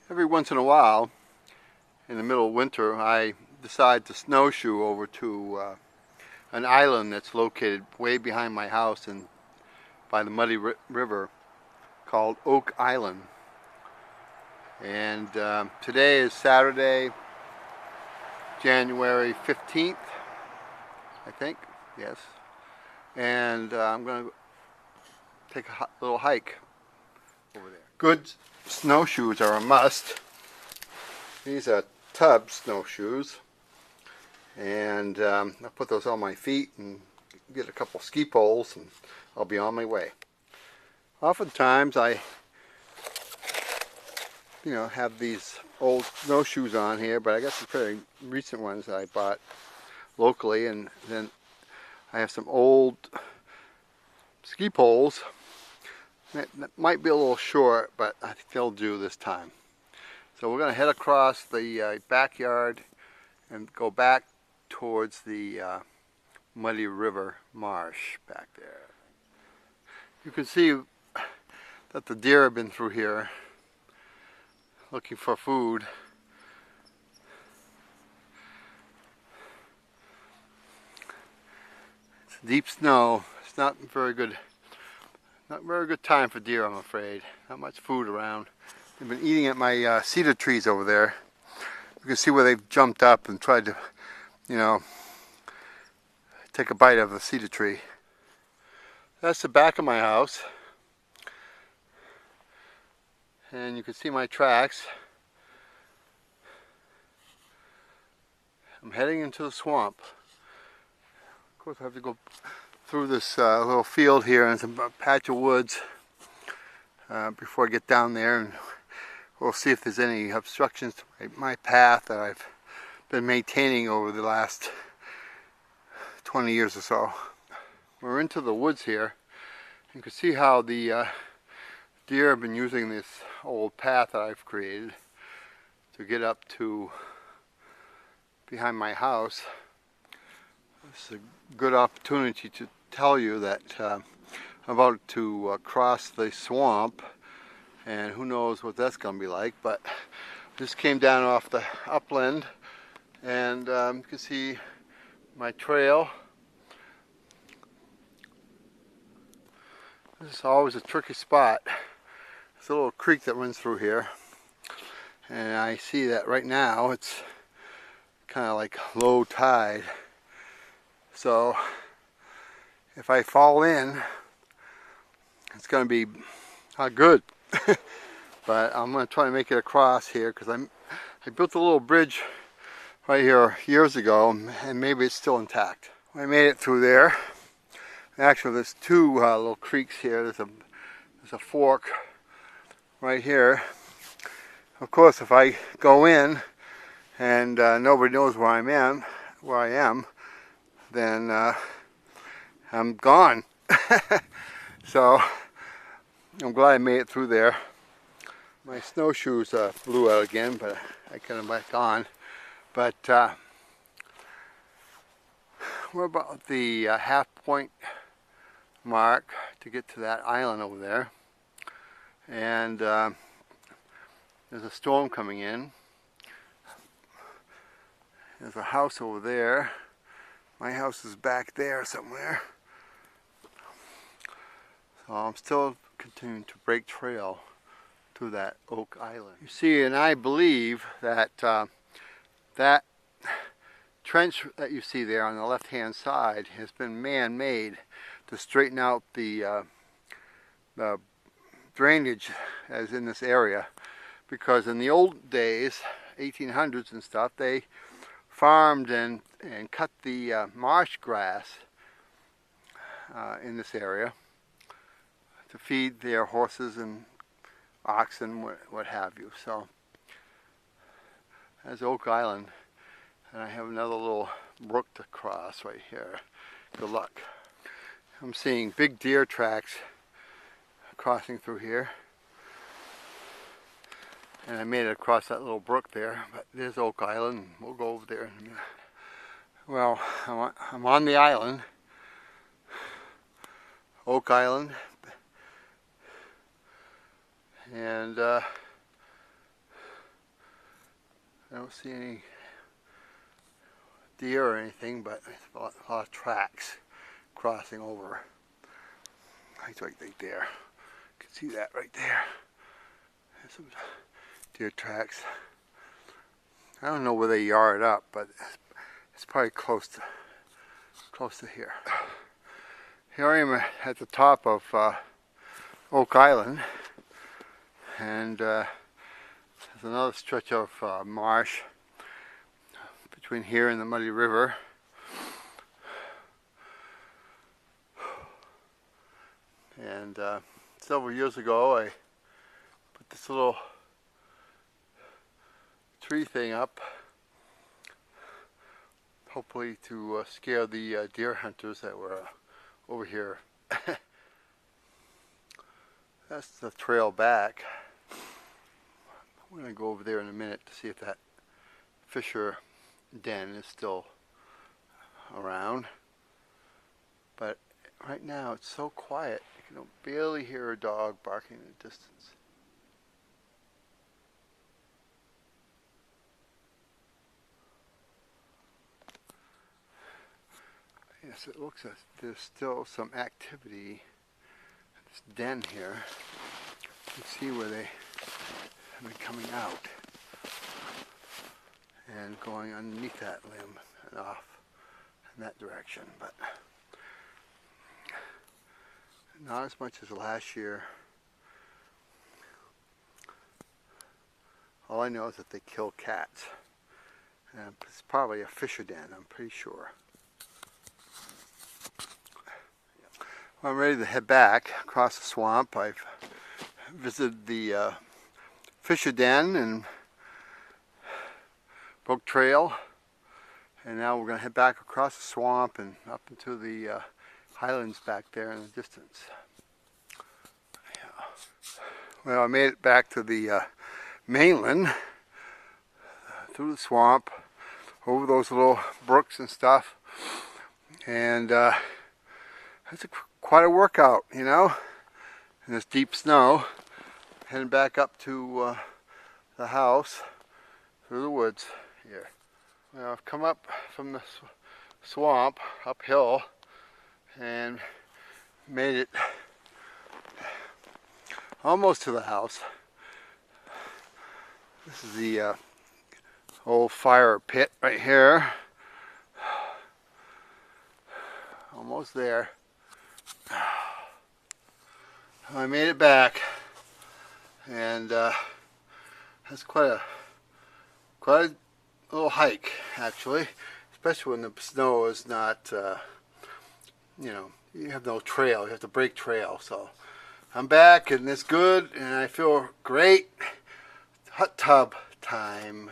Every once in a while, in the middle of winter, I decide to snowshoe over to an island that's located way behind my house and by the muddy river called Oak Island. And today is Saturday, January 15th, I think, yes. And I'm going to take a little hike over there. Good snowshoes are a must. These are tub snowshoes, and I put those on my feet and get a couple ski poles and I'll be on my way. Oftentimes I have these old snowshoes on here, but I got some pretty recent ones that I bought locally, and then I have some old ski poles that might be a little short, but I think they'll do this time. So we're going to head across the backyard and go back towards the muddy river marsh back there. You can see that the deer have been through here looking for food. It's deep snow. It's not very good time for deer, I'm afraid. Not much food around. They've been eating at my cedar trees over there. You can see where they've jumped up and tried to, take a bite of the cedar tree. That's the back of my house. And you can see my tracks. I'm heading into the swamp. Of course I have to go through this little field here and some patch of woods before I get down there, and we'll see if there's any obstructions to my path that I've been maintaining over the last 20 years or so. We're into the woods here. You can see how the deer have been using this old path that I've created to get up to behind my house. This is a good opportunity to tell you that I'm about to cross the swamp, and who knows what that's going to be like, but this came down off the upland, and you can see my trail. This is always a tricky spot. There's a little creek that runs through here, and I see that right now it's kind of like low tide. So if I fall in, it's going to be not good. But I'm going to try to make it across here, because I built a little bridge right here years ago, and maybe it's still intact. I made it through there. Actually, there's two little creeks here. There's a fork right here. Of course, if I go in and nobody knows where I am, then I'm gone. So I'm glad I made it through there. My snowshoes blew out again, but I got them back on. But we're about the half point mark to get to that island over there, and there's a storm coming in. There's a house over there. My house is back there somewhere. So I'm still continuing to break trail to that Oak Island. You see, and I believe that that trench that you see there on the left hand side has been man-made to straighten out the drainage as in this area, because in the old days, 1800s and stuff, they farmed and cut the marsh grass in this area to feed their horses and oxen, what have you. So that's Oak Island, and I have another little brook to cross right here. Good luck. I'm seeing big deer tracks crossing through here, and I made it across that little brook there. But there's Oak Island. We'll go over there in a minute. Well, I'm on the island, Oak Island, and don't see any deer or anything, but a lot of tracks crossing over. Right there. You can see that right there. There's some deer tracks. I don't know where they yard up, but it's probably close to here. Here I am at the top of Oak Island, and there's another stretch of marsh between here and the Muddy River. And several years ago I put this little tree thing up, hopefully to scare the deer hunters that were over here. That's the trail back. I'm going to go over there in a minute to see if that Fisher den is still around. But right now it's so quiet, you can barely hear a dog barking in the distance. Yes, it looks like there's still some activity at this den here. You can see where they have been coming out and going underneath that limb and off in that direction, but not as much as last year. All I know is that they kill cats. And it's probably a Fisher den, I'm pretty sure. Well, I'm ready to head back across the swamp. I've visited the Fisher den and Brook Trail, and now we're going to head back across the swamp and up into the highlands back there in the distance. Yeah. Well, I made it back to the mainland through the swamp, over those little brooks and stuff, and it's quite a workout, you know, in this deep snow. Heading back up to the house through the woods here. Well, I've come up from the swamp uphill and made it almost to the house. This is the old fire pit right here. Almost there. I made it back, and that's quite a little hike, actually, especially when the snow is not, you know, you have no trail, you have to break trail. So I'm back and it's good and I feel great. Hot tub time.